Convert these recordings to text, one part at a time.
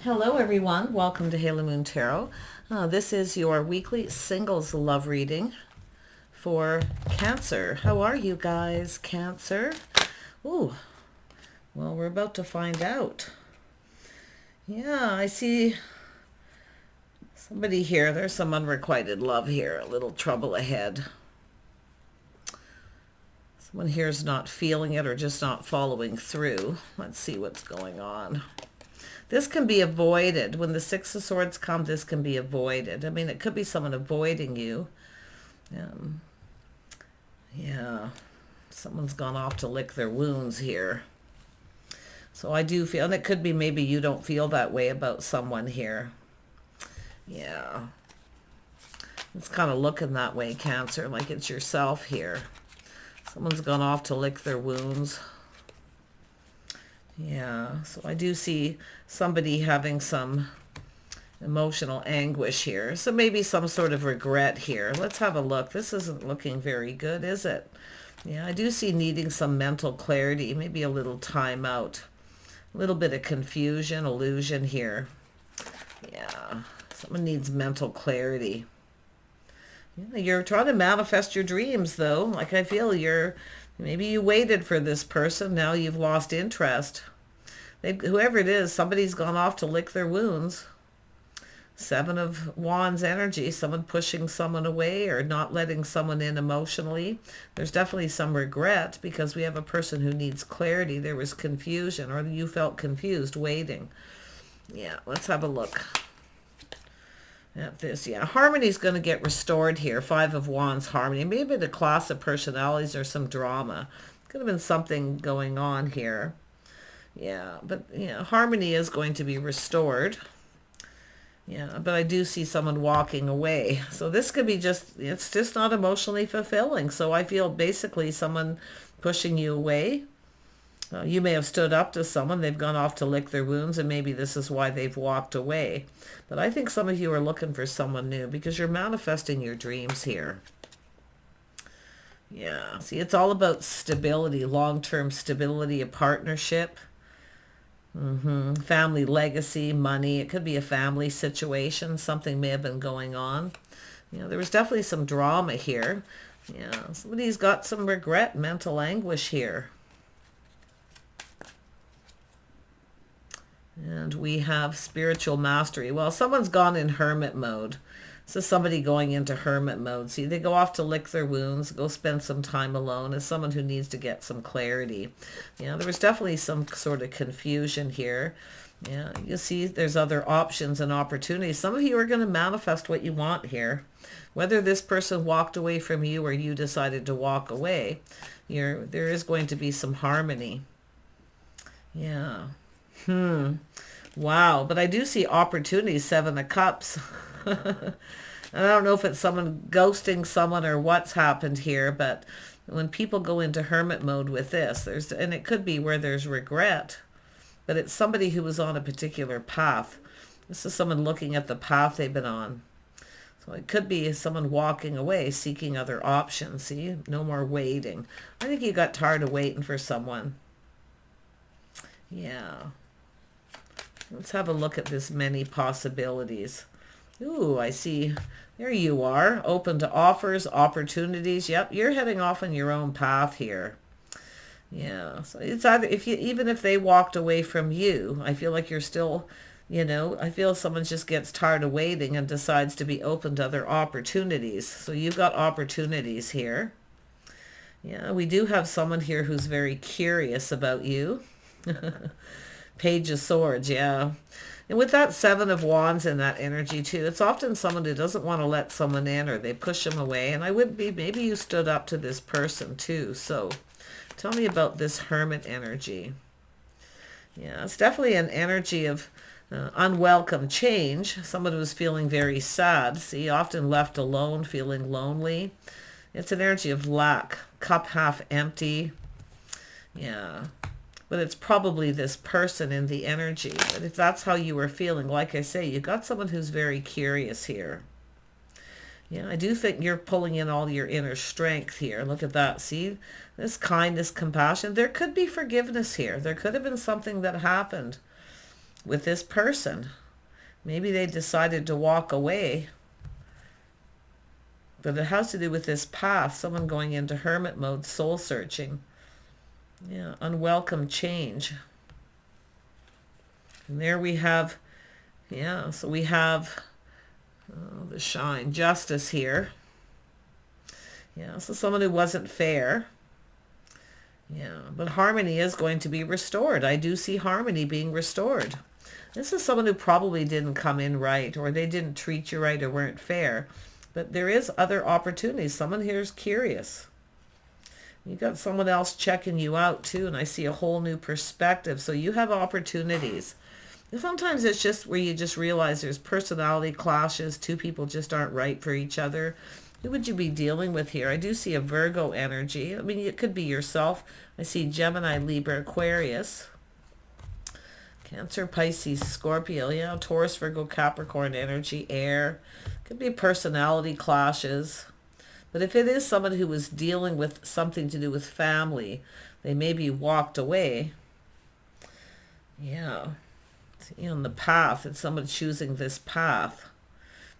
Hello everyone, welcome to Halo Moon Tarot. This is your weekly singles love reading for Cancer. How are you guys, Cancer? Ooh, well, we're about to find out. Yeah, I see somebody here. There's some unrequited love here, a little trouble ahead. Someone here is not feeling it or just not following through. Let's see what's going on. This can be avoided. When the Six of Swords come, this can be avoided. I mean, it could be someone avoiding you. Yeah, someone's gone off to lick their wounds here. So I do feel, and it could be maybe you don't feel that way about someone here. Yeah. It's kind of looking that way, Cancer, like it's yourself here. Someone's gone off to lick their wounds. Yeah, so I do see somebody having some emotional anguish here. So maybe some sort of regret here. Let's have a look. This isn't looking very good, is it? Yeah, I do see needing some mental clarity, maybe a little time out. A little bit of confusion, illusion here. Yeah, someone needs mental clarity. Yeah, you're trying to manifest your dreams, though. Like I feel maybe you waited for this person. Now you've lost interest. Whoever it is, somebody's gone off to lick their wounds. Seven of Wands energy, someone pushing someone away or not letting someone in emotionally. There's definitely some regret because we have a person who needs clarity. There was confusion, or you felt confused waiting. Yeah, let's have a look at this. Yeah, harmony's going to get restored here. Five of Wands, harmony. Maybe the class of personalities or some drama. Could have been something going on here. Yeah, but yeah, harmony is going to be restored. Yeah, but I do see someone walking away. So this could be it's just not emotionally fulfilling. So I feel basically someone pushing you away. You may have stood up to someone. They've gone off to lick their wounds, and maybe this is why they've walked away. But I think some of you are looking for someone new because you're manifesting your dreams here. Yeah, see, it's all about stability, long-term stability, a partnership. Family legacy, money. It could be a family situation. Something may have been going on. There was definitely some drama here. Yeah, somebody's got some regret, mental anguish here. And we have spiritual mastery. Well, someone's gone in hermit mode. So somebody going into hermit mode. See, they go off to lick their wounds, go spend some time alone as someone who needs to get some clarity. There was definitely some sort of confusion here. Yeah, you see there's other options and opportunities. Some of you are going to manifest what you want here. Whether this person walked away from you or you decided to walk away, there is going to be some harmony. Yeah. Wow, but I do see opportunities, Seven of Cups. I don't know if it's someone ghosting someone or what's happened here, but when people go into hermit mode with this, and it could be where there's regret, but it's somebody who was on a particular path. This is someone looking at the path they've been on. So it could be someone walking away, seeking other options. See, no more waiting. I think you got tired of waiting for someone. Yeah. Let's have a look at this many possibilities. Ooh, I see. There you are. Open to offers, opportunities. Yep, you're heading off on your own path here. Yeah. So it's either even if they walked away from you, I feel like you're still, I feel someone just gets tired of waiting and decides to be open to other opportunities. So you've got opportunities here. Yeah, we do have someone here who's very curious about you. Page of Swords, yeah. And with that Seven of Wands and that energy too, it's often someone who doesn't want to let someone in or they push them away. And maybe you stood up to this person too. So tell me about this Hermit energy. Yeah, it's definitely an energy of unwelcome change. Someone who's feeling very sad. See, often left alone, feeling lonely. It's an energy of lack, cup half empty. Yeah. But it's probably this person in the energy. But if that's how you were feeling, like I say, you got someone who's very curious here. Yeah, I do think you're pulling in all your inner strength here. Look at that. See, this kindness, compassion. There could be forgiveness here. There could have been something that happened with this person. Maybe they decided to walk away. But it has to do with this path. Someone going into hermit mode, soul searching. Yeah, unwelcome change. And there we have, yeah, so we have the shine, justice here. Yeah, so someone who wasn't fair. Yeah, but harmony is going to be restored. I do see harmony being restored. This is someone who probably didn't come in right, or they didn't treat you right, or weren't fair. But there is other opportunities. Someone here is curious. You got someone else checking you out too, and I see a whole new perspective. So you have opportunities. And sometimes it's just where you just realize there's personality clashes. Two people just aren't right for each other. Who would you be dealing with here? I do see a Virgo energy. I mean, it could be yourself. I see Gemini, Libra, Aquarius, Cancer, Pisces, Scorpio. Yeah, Taurus, Virgo, Capricorn energy, air. Could be personality clashes. But if it is someone who was dealing with something to do with family, they maybe walked away. Yeah. On the path, it's someone choosing this path.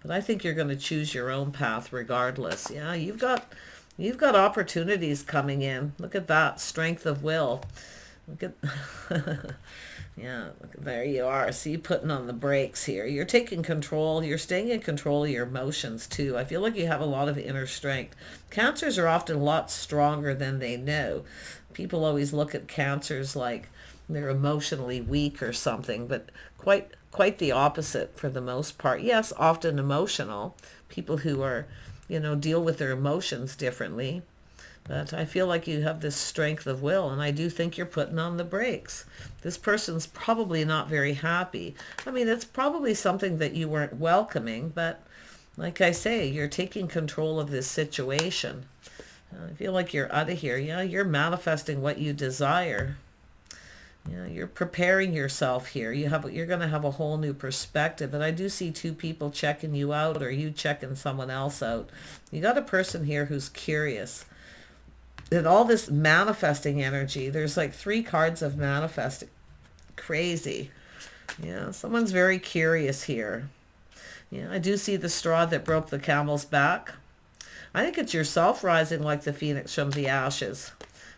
But I think you're going to choose your own path regardless. Yeah, you've got opportunities coming in. Look at that, strength of will. Look at yeah, there you are. See, putting on the brakes here. You're taking control. You're staying in control of your emotions too. I feel like you have a lot of inner strength. Cancers are often a lot stronger than they know. People always look at cancers like they're emotionally weak or something, but quite the opposite for the most part. Yes, often emotional. People who are, deal with their emotions differently. But I feel like you have this strength of will, and I do think you're putting on the brakes. This person's probably not very happy. I mean, it's probably something that you weren't welcoming, but like I say, you're taking control of this situation. I feel like you're out of here. Yeah, you're manifesting what you desire. Yeah, you're preparing yourself here. You're going to have a whole new perspective. And I do see two people checking you out, or you checking someone else out. You got a person here who's curious. And all this manifesting energy, there's like 3 cards of manifesting. Crazy. Yeah, someone's very curious here. Yeah, I do see the straw that broke the camel's back. I think it's yourself rising like the phoenix from the ashes.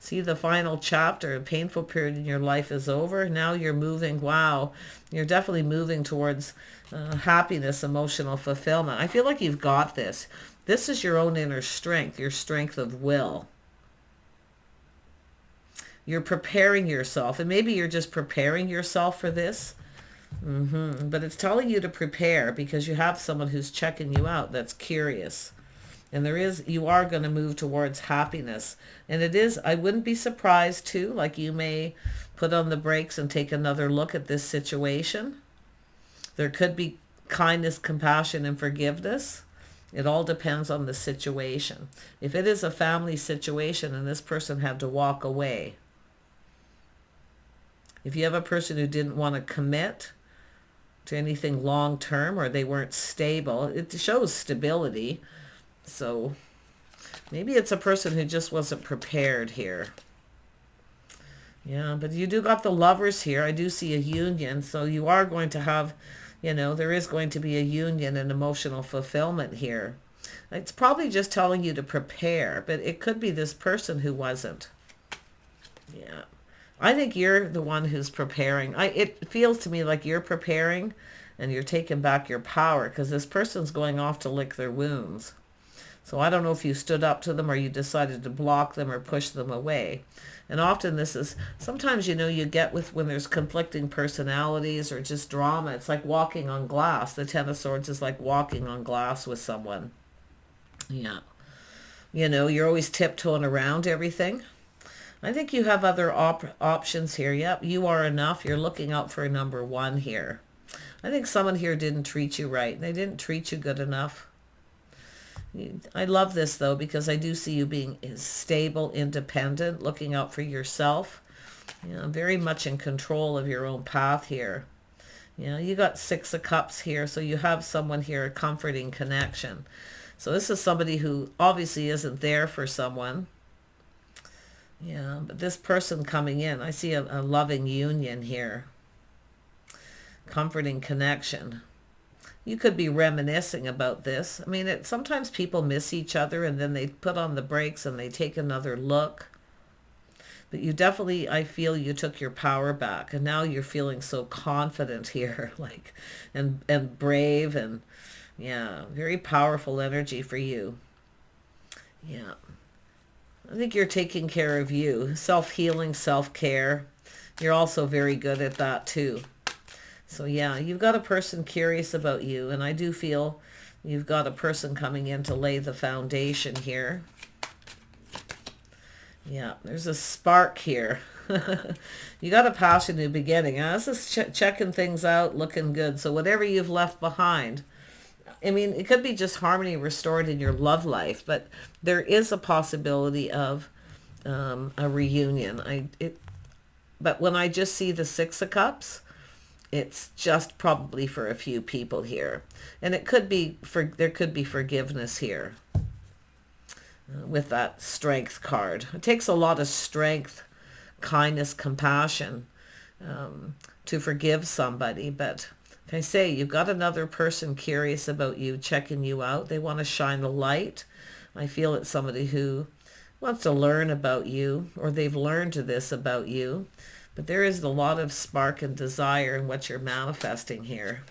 See, the final chapter, a painful period in your life is over. Now you're moving, wow, you're definitely moving towards happiness, emotional fulfillment. I feel like you've got this. This is your own inner strength, your strength of will. You're preparing yourself, and maybe you're just preparing yourself for this. But it's telling you to prepare because you have someone who's checking you out that's curious. And you are going to move towards happiness. And it is, I wouldn't be surprised too, like you may put on the brakes and take another look at this situation. There could be kindness, compassion, and forgiveness. It all depends on the situation. If it is a family situation and this person had to walk away, if you have a person who didn't want to commit to anything long term, or they weren't stable, it shows stability. So maybe it's a person who just wasn't prepared here. Yeah, but you do got the Lovers here. I do see a union. So you are going to have, there is going to be a union and emotional fulfillment here. It's probably just telling you to prepare, but it could be this person who wasn't. Yeah. I think you're the one who's preparing. It feels to me like you're preparing and you're taking back your power because this person's going off to lick their wounds. So I don't know if you stood up to them or you decided to block them or push them away. And often this is, sometimes, you get with when there's conflicting personalities or just drama, it's like walking on glass. The Ten of Swords is like walking on glass with someone. Yeah. You're always tiptoeing around everything. I think you have other options here. Yep, you are enough. You're looking out for number 1 here. I think someone here didn't treat you right. They didn't treat you good enough. I love this though because I do see you being stable, independent, looking out for yourself. Very much in control of your own path here. You got 6 of Cups here, so you have someone here, a comforting connection. So this is somebody who obviously isn't there for someone. Yeah, but this person coming in, I see a loving union here. Comforting connection. You could be reminiscing about this. I mean, sometimes people miss each other and then they put on the brakes and they take another look. But you definitely, I feel you took your power back and now you're feeling so confident here, like, and brave, and yeah, very powerful energy for you. Yeah. I think you're taking care of you. Self-healing, self-care. You're also very good at that too. So yeah, you've got a person curious about you, and I do feel you've got a person coming in to lay the foundation here. Yeah, there's a spark here. You got a passion new beginning. This is checking things out, looking good. So whatever you've left behind, I mean, it could be just harmony restored in your love life, but there is a possibility of a reunion. But when I just see the Six of Cups, it's just probably for a few people here. And it could be, there could be forgiveness here with that Strength card. It takes a lot of strength, kindness, compassion to forgive somebody. But like I say, you've got another person curious about you, checking you out. They want to shine the light. I feel it's somebody who wants to learn about you, or they've learned this about you. But there is a lot of spark and desire in what you're manifesting here.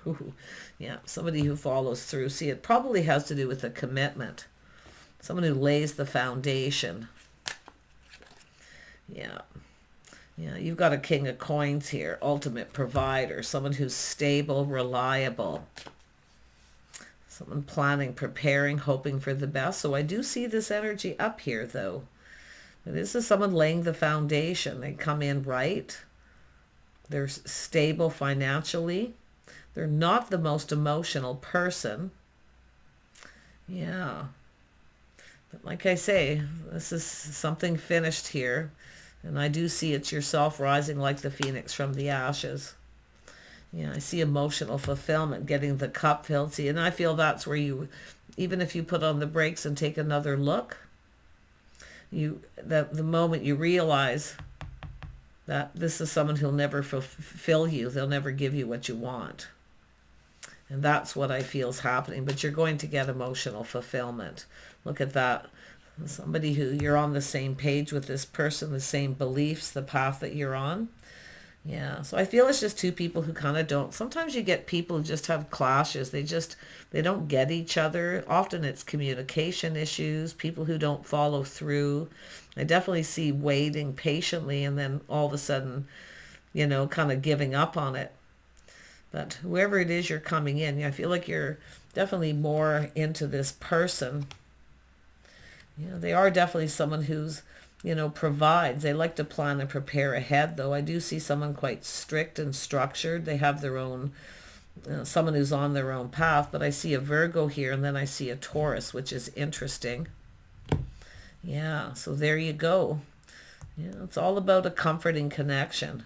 Ooh, yeah, somebody who follows through. See, it probably has to do with a commitment. Someone who lays the foundation. Yeah. Yeah, you've got a King of Coins here. Ultimate provider. Someone who's stable, reliable. Someone planning, preparing, hoping for the best. So I do see this energy up here, though. This is someone laying the foundation. They come in right. They're stable financially. They're not the most emotional person. Yeah. But like I say, this is something finished here. And I do see it's yourself rising like the phoenix from the ashes. Yeah, I see emotional fulfillment, getting the cup filled. See, and I feel that's where you, even if you put on the brakes and take another look, the moment you realize that this is someone who'll never fulfill you, they'll never give you what you want. And that's what I feel is happening. But you're going to get emotional fulfillment. Look at that. Somebody who you're on the same page with this person, the same beliefs, the path that you're on. Yeah, so I feel it's just two people who kind of don't. Sometimes you get people who just have clashes. They don't get each other. Often it's communication issues, people who don't follow through. I definitely see waiting patiently and then all of a sudden, kind of giving up on it. But whoever it is you're coming in, I feel like you're definitely more into this person. They are definitely someone who's, provides. They like to plan and prepare ahead, though. I do see someone quite strict and structured. They have their own, someone who's on their own path. But I see a Virgo here, and then I see a Taurus, which is interesting. Yeah, so there you go. It's all about a comforting connection.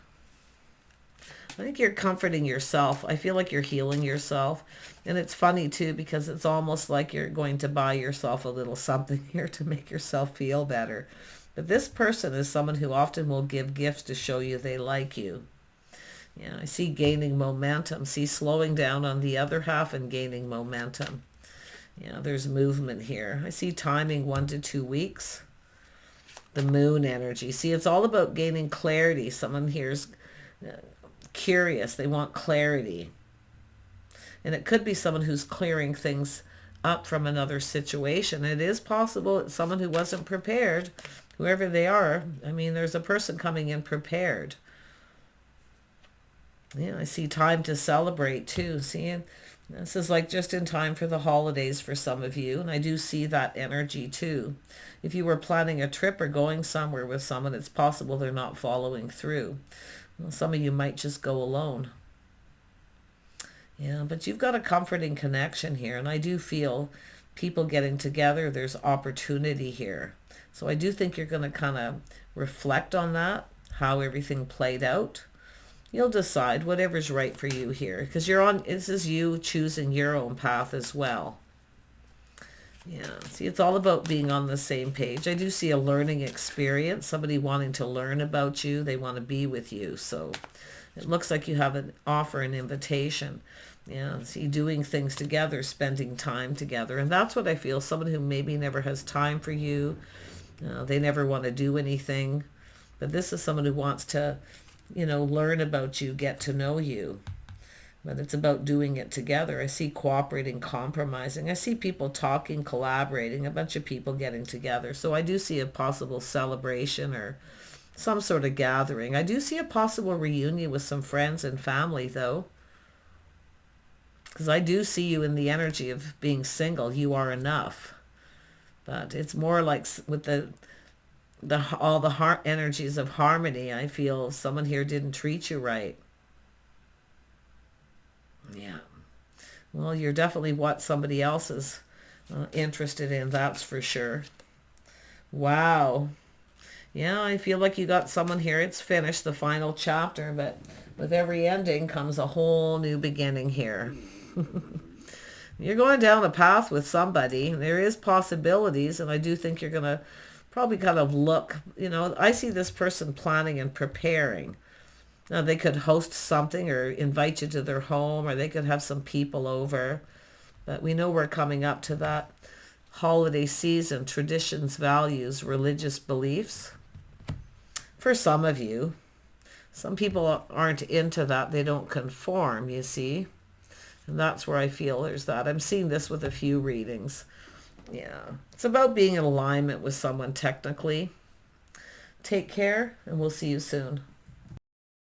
I think you're comforting yourself. I feel like you're healing yourself. And it's funny, too, because it's almost like you're going to buy yourself a little something here to make yourself feel better. But this person is someone who often will give gifts to show you they like you. Yeah, I see gaining momentum. See slowing down on the other half and gaining momentum. Yeah, there's movement here. I see timing 1 to 2 weeks. The moon energy. See, it's all about gaining clarity. Someone here's curious. They want clarity. And it could be someone who's clearing things up from another situation. It is possible it's someone who wasn't prepared, whoever they are. I mean, there's a person coming in prepared. Yeah, I see time to celebrate too. See, this is like just in time for the holidays for some of you. And I do see that energy too. If you were planning a trip or going somewhere with someone, it's possible they're not following through. Well, some of you might just go alone. Yeah, but you've got a comforting connection here. And I do feel people getting together, there's opportunity here. So I do think you're going to kind of reflect on that, how everything played out. You'll decide whatever's right for you here. Because this is you choosing your own path as well. Yeah, see, it's all about being on the same page. I do see a learning experience, somebody wanting to learn about you. They want to be with you. So It looks like you have an offer, an invitation. Yeah, see, doing things together, spending time together. And that's what I feel. Someone who maybe never has time for you. They never want to do anything. But this is someone who wants to, learn about you, get to know you. But it's about doing it together. I see cooperating, compromising. I see people talking, collaborating, a bunch of people getting together. So I do see a possible celebration or some sort of gathering. I do see a possible reunion with some friends and family, though. Because I do see you in the energy of being single. You are enough. But it's more like with all the heart energies of harmony. I feel someone here didn't treat you right. Yeah. Well, you're definitely what somebody else is interested in. That's for sure. Wow. Yeah, I feel like you got someone here. It's finished, the final chapter, but with every ending comes a whole new beginning here. You're going down a path with somebody. There is possibilities, and I do think you're going to probably kind of look, I see this person planning and preparing. Now, they could host something or invite you to their home, or they could have some people over. But we know we're coming up to that holiday season, traditions, values, religious beliefs. For some of you, some people aren't into that. They don't conform, you see. And that's where I feel there's that. I'm seeing this with a few readings. Yeah. It's about being in alignment with someone technically. Take care, and we'll see you soon.